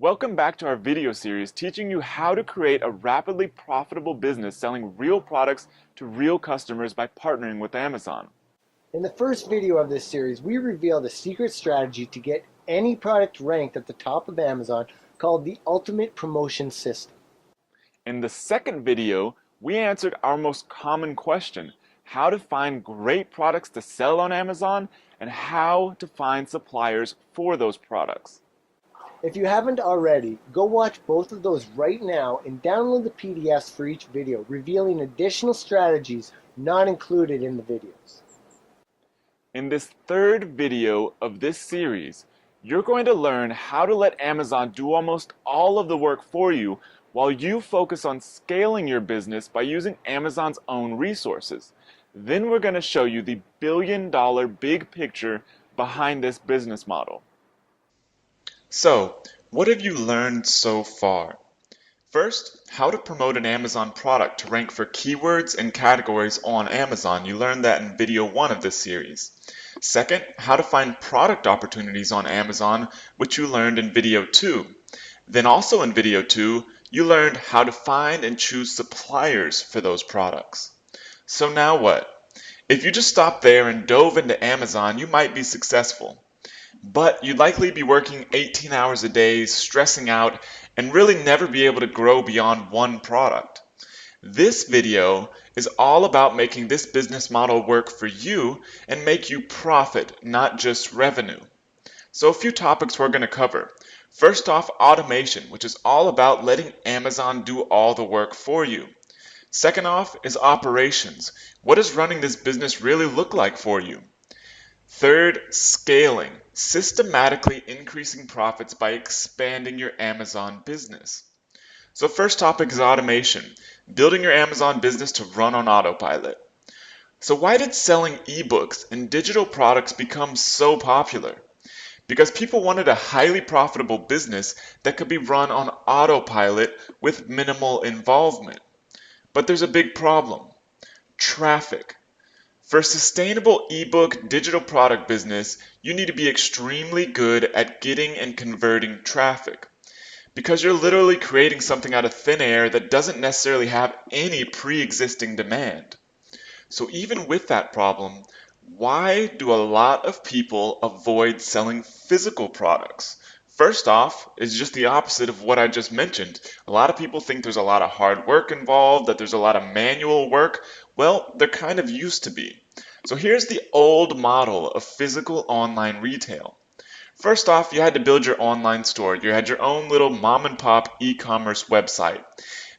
Welcome back to our video series teaching you how to create a rapidly profitable business selling real products to real customers by partnering with Amazon. In the first video of this series, we reveal the secret strategy to get any product ranked at the top of Amazon called the Ultimate Promotion System. In the second video, we answered our most common question, how to find great products to sell on Amazon and how to find suppliers for those products. If you haven't already, go watch both of those right now and download the PDFs for each video, revealing additional strategies not included in the videos. In this third video of this series, you're going to learn how to let Amazon do almost all of the work for you while you focus on scaling your business by using Amazon's own resources. Then we're going to show you the billion-dollar big picture behind this business model. So, what have you learned so far? First, how to promote an Amazon product to rank for keywords and categories on Amazon. You learned that in video 1 of this series. Second, how to find product opportunities on Amazon, which you learned in video 2. Then also in video 2, you learned how to find and choose suppliers for those products. So now what? If you just stopped there and dove into Amazon, you might be successful. But you'd likely be working 18 hours a day, stressing out, and really never be able to grow beyond one product. This video is all about making this business model work for you and make you profit, not just revenue. So a few topics we're going to cover. First off, automation, which is all about letting Amazon do all the work for you. Second off is operations. What does running this business really look like for you? Third, scaling, systematically increasing profits by expanding your Amazon business. So first topic is automation, building your Amazon business to run on autopilot. So why did selling ebooks and digital products become so popular? Because people wanted a highly profitable business that could be run on autopilot with minimal involvement. But there's a big problem, traffic. For a sustainable ebook digital product business, you need to be extremely good at getting and converting traffic. Because you're literally creating something out of thin air that doesn't necessarily have any pre-existing demand. So even with that problem, why do a lot of people avoid selling physical products? First off, it's just the opposite of what I just mentioned. A lot of people think there's a lot of hard work involved, that there's a lot of manual work. Well, there kind of used to be. So here's the old model of physical online retail. First off, you had to build your online store. You had your own little mom and pop e-commerce website.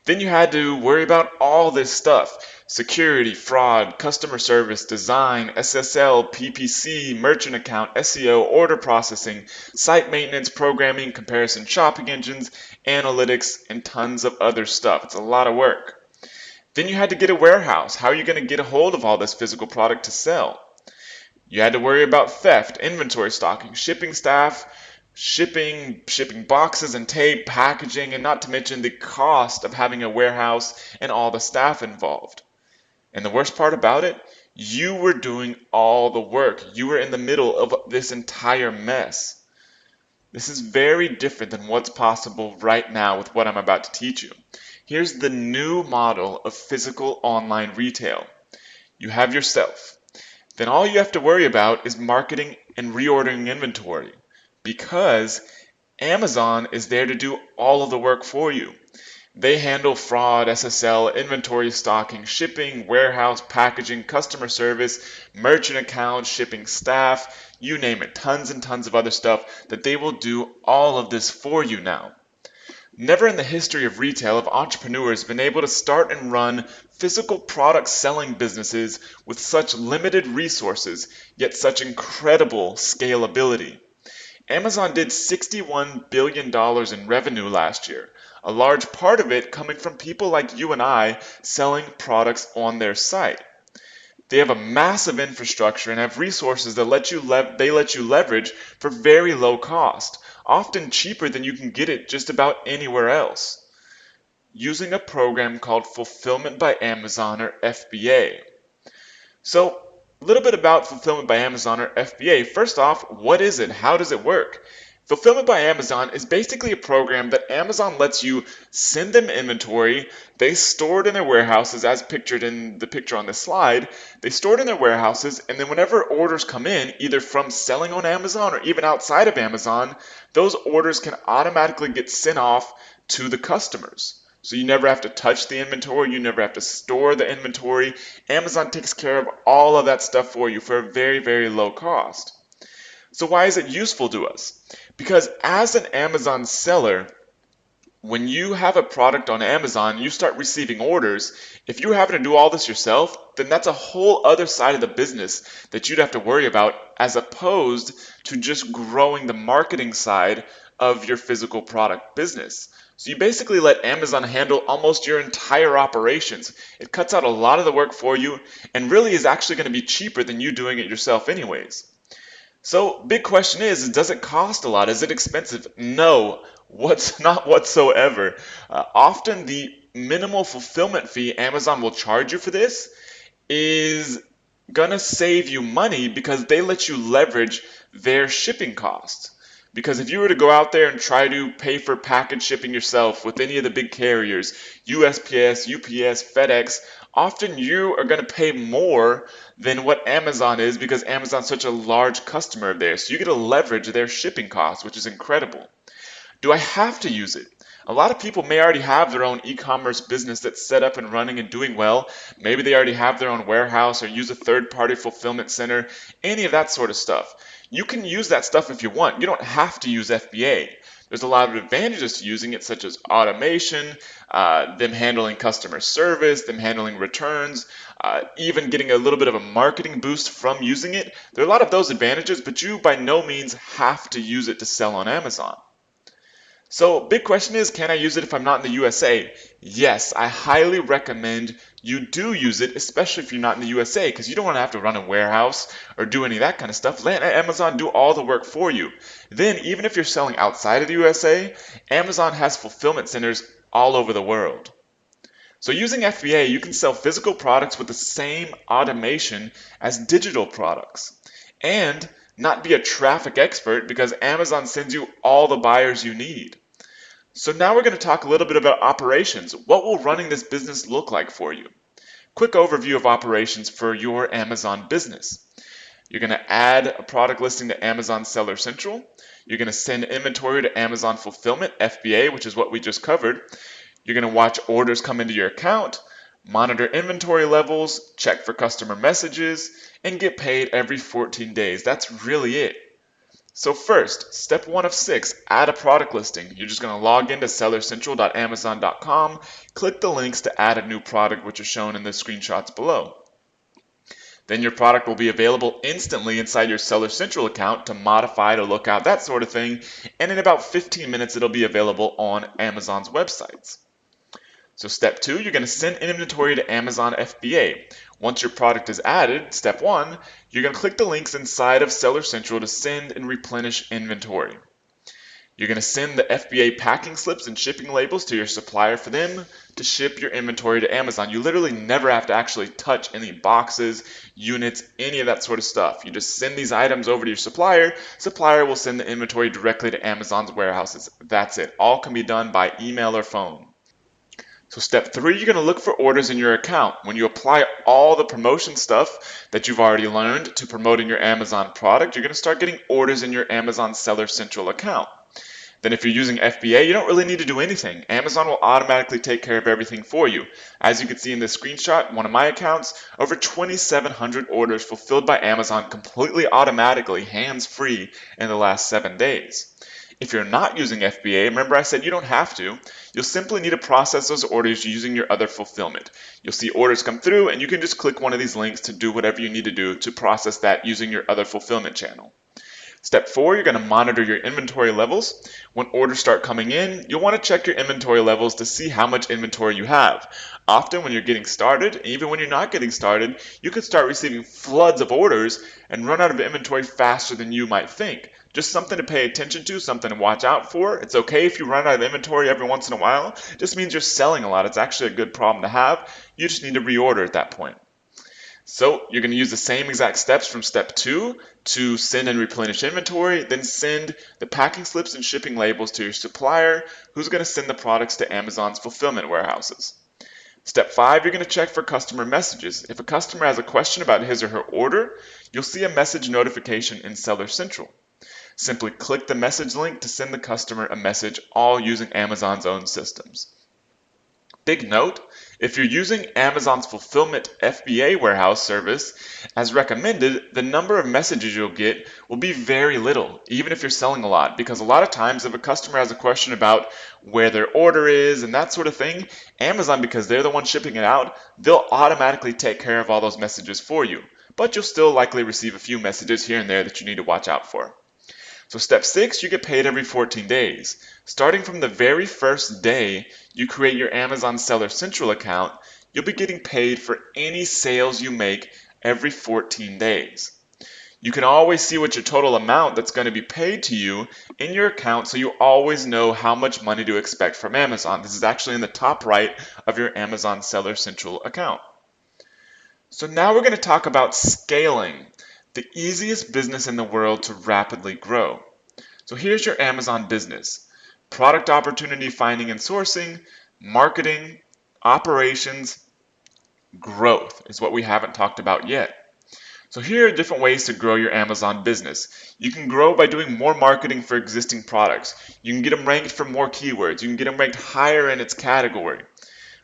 Then you had to worry about all this stuff. Security, fraud, customer service, design, SSL, PPC, merchant account, SEO, order processing, site maintenance, programming, comparison shopping engines, analytics, and tons of other stuff. It's a lot of work. Then you had to get a warehouse. How are you going to get a hold of all this physical product to sell? You had to worry about theft, inventory stocking, shipping staff, shipping boxes and tape, packaging, and not to mention the cost of having a warehouse and all the staff involved. And the worst part about it, you were doing all the work. You were in the middle of this entire mess. This is very different than what's possible right now with what I'm about to teach you. Here's the new model of physical online retail. You have yourself. Then all you have to worry about is marketing and reordering inventory because Amazon is there to do all of the work for you. They handle fraud, SSL, inventory stocking, shipping, warehouse, packaging, customer service, merchant accounts, shipping staff, you name it, tons and tons of other stuff that they will do all of this for you now. Never in the history of retail have entrepreneurs been able to start and run physical product selling businesses with such limited resources, yet such incredible scalability. Amazon did $61 billion in revenue last year, a large part of it coming from people like you and I selling products on their site. They have a massive infrastructure and have resources that let you leverage for very low cost, often cheaper than you can get it just about anywhere else, using a program called Fulfillment by Amazon or FBA. So a little bit about Fulfillment by Amazon or FBA. First off, what is it? How does it work? Fulfillment by Amazon is basically a program that Amazon lets you send them inventory. They store it in their warehouses as pictured in the picture on this slide. They store it in their warehouses, and then whenever orders come in, either from selling on Amazon or even outside of Amazon, those orders can automatically get sent off to the customers. So you never have to touch the inventory, you never have to store the inventory. Amazon takes care of all of that stuff for you for a very, very low cost. So why is it useful to us? Because as an Amazon seller, when you have a product on Amazon, you start receiving orders. If you're having to do all this yourself, then that's a whole other side of the business that you'd have to worry about, as opposed to just growing the marketing side of your physical product business. So you basically let Amazon handle almost your entire operations. It cuts out a lot of the work for you and really is actually going to be cheaper than you doing it yourself anyways. So, big question is, does it cost a lot? Is it expensive? No, not whatsoever. Often the minimal fulfillment fee Amazon will charge you for this is gonna save you money because they let you leverage their shipping costs. Because if you were to go out there and try to pay for package shipping yourself with any of the big carriers, USPS, UPS, FedEx, often you are going to pay more than what Amazon is because Amazon's such a large customer of theirs. So you get to leverage their shipping costs, which is incredible. Do I have to use it? A lot of people may already have their own e-commerce business that's set up and running and doing well. Maybe they already have their own warehouse or use a third-party fulfillment center, any of that sort of stuff. You can use that stuff if you want. You don't have to use FBA. There's a lot of advantages to using it, such as automation, them handling customer service, them handling returns, even getting a little bit of a marketing boost from using it. There are a lot of those advantages, but you by no means have to use it to sell on Amazon. So, big question is, can I use it if I'm not in the USA? Yes, I highly recommend you do use it, especially if you're not in the USA, because you don't want to have to run a warehouse or do any of that kind of stuff. Let Amazon do all the work for you. Then, even if you're selling outside of the USA, Amazon has fulfillment centers all over the world. So using FBA, you can sell physical products with the same automation as digital products. And not be a traffic expert because Amazon sends you all the buyers you need. So now we're going to talk a little bit about operations. What will running this business look like for you? Quick overview of operations for your Amazon business. You're going to add a product listing to Amazon Seller Central. You're going to send inventory to Amazon Fulfillment, FBA, which is what we just covered. You're going to watch orders come into your account, monitor inventory levels, check for customer messages, and get paid every 14 days. That's really it. So first, step 1 of 6, add a product listing. You're just going to log into sellercentral.amazon.com, click the links to add a new product, which are shown in the screenshots below. Then your product will be available instantly inside your Seller Central account to modify, to look out, that sort of thing. And in about 15 minutes, it'll be available on Amazon's websites. So step 2, you're going to send inventory to Amazon FBA. Once your product is added, step 1, you're going to click the links inside of Seller Central to send and replenish inventory. You're going to send the FBA packing slips and shipping labels to your supplier for them to ship your inventory to Amazon. You literally never have to actually touch any boxes, units, any of that sort of stuff. You just send these items over to your supplier. Supplier will send the inventory directly to Amazon's warehouses. That's it. All can be done by email or phone. So step 3, you're going to look for orders in your account. When you apply all the promotion stuff that you've already learned to promoting your Amazon product, you're going to start getting orders in your Amazon Seller Central account. Then if you're using FBA, you don't really need to do anything. Amazon will automatically take care of everything for you. As you can see in this screenshot, one of my accounts, over 2,700 orders fulfilled by Amazon completely automatically, hands-free in the last 7 days. If you're not using FBA, remember I said you don't have to. You'll simply need to process those orders using your other fulfillment. You'll see orders come through and you can just click one of these links to do whatever you need to do to process that using your other fulfillment channel. Step 4, you're going to monitor your inventory levels. When orders start coming in, you'll want to check your inventory levels to see how much inventory you have. Often when you're getting started, even when you're not getting started, you could start receiving floods of orders and run out of inventory faster than you might think. Just something to pay attention to, something to watch out for. It's okay if you run out of inventory every once in a while. It just means you're selling a lot. It's actually a good problem to have. You just need to reorder at that point. So you're going to use the same exact steps from step 2 to send and replenish inventory, then send the packing slips and shipping labels to your supplier, who's going to send the products to Amazon's fulfillment warehouses. Step 5, you're going to check for customer messages. If a customer has a question about his or her order, you'll see a message notification in Seller Central. Simply click the message link to send the customer a message, all using Amazon's own systems. Big note, if you're using Amazon's Fulfillment FBA warehouse service, as recommended, the number of messages you'll get will be very little, even if you're selling a lot, because a lot of times if a customer has a question about where their order is and that sort of thing, Amazon, because they're the one shipping it out, they'll automatically take care of all those messages for you. But you'll still likely receive a few messages here and there that you need to watch out for. So step 6, you get paid every 14 days. Starting from the very first day you create your Amazon Seller Central account, you'll be getting paid for any sales you make every 14 days. You can always see what your total amount that's going to be paid to you in your account, so you always know how much money to expect from Amazon. This is actually in the top right of your Amazon Seller Central account. So now we're going to talk about scaling, the easiest business in the world to rapidly grow. So here's your Amazon business. Product opportunity finding and sourcing, marketing, operations, growth is what we haven't talked about yet. So here are different ways to grow your Amazon business. You can grow by doing more marketing for existing products. You can get them ranked for more keywords. You can get them ranked higher in its category.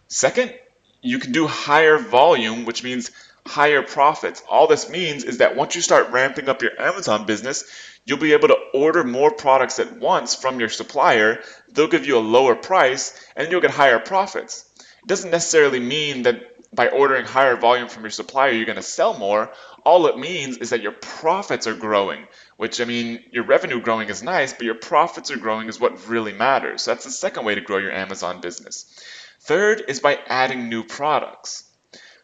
Second, you can do higher volume, which means higher profits. All this means is that once you start ramping up your Amazon business, you'll be able to order more products at once from your supplier. They'll give you a lower price and you'll get higher profits. It doesn't necessarily mean that by ordering higher volume from your supplier, you're going to sell more. All it means is that your profits are growing, which, I mean, your revenue growing is nice, but your profits are growing is what really matters. So that's the second way to grow your Amazon business. Third is by adding new products.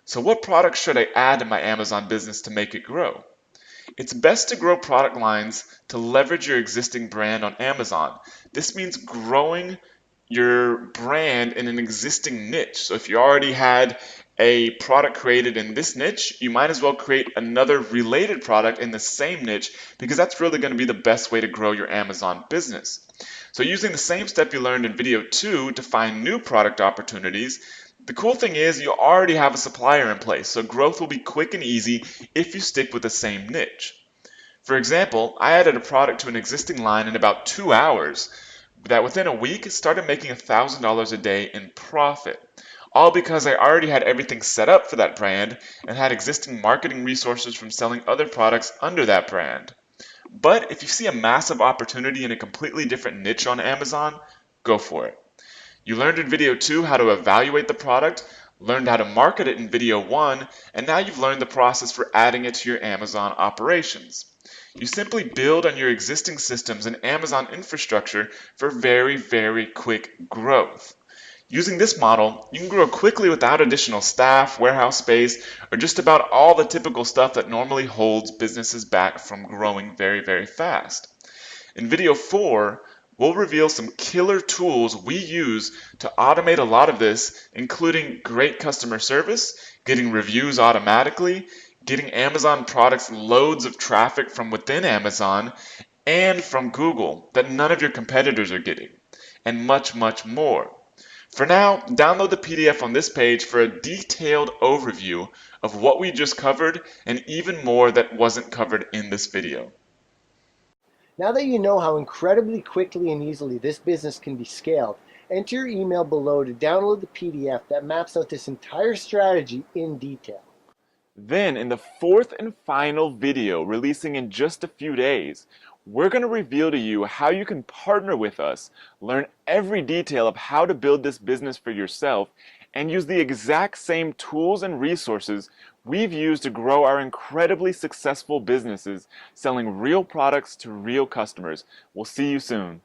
So what products should I add to my Amazon business to make it grow? It's best to grow product lines to leverage your existing brand on Amazon. This means growing your brand in an existing niche. So if you already had a product created in this niche, you might as well create another related product in the same niche, because that's really going to be the best way to grow your Amazon business. So using the same step you learned in video 2 to find new product opportunities, the cool thing is you already have a supplier in place, so growth will be quick and easy if you stick with the same niche. For example, I added a product to an existing line in about 2 hours that within a week started making $1,000 a day in profit. All because I already had everything set up for that brand and had existing marketing resources from selling other products under that brand. But if you see a massive opportunity in a completely different niche on Amazon, go for it. You learned in video 2 how to evaluate the product, learned how to market it in video 1, and now you've learned the process for adding it to your Amazon operations. You simply build on your existing systems and Amazon infrastructure for very, very quick growth. Using this model, you can grow quickly without additional staff, warehouse space, or just about all the typical stuff that normally holds businesses back from growing very, very fast. In video 4, we'll reveal some killer tools we use to automate a lot of this, including great customer service, getting reviews automatically, getting Amazon products loads of traffic from within Amazon and from Google that none of your competitors are getting, and much, much more. For now, download the PDF on this page for a detailed overview of what we just covered and even more that wasn't covered in this video. Now that you know how incredibly quickly and easily this business can be scaled, enter your email below to download the PDF that maps out this entire strategy in detail. Then, in the fourth and final video, releasing in just a few days, we're going to reveal to you how you can partner with us, learn every detail of how to build this business for yourself, and use the exact same tools and resources we've used to grow our incredibly successful businesses selling real products to real customers. We'll see you soon.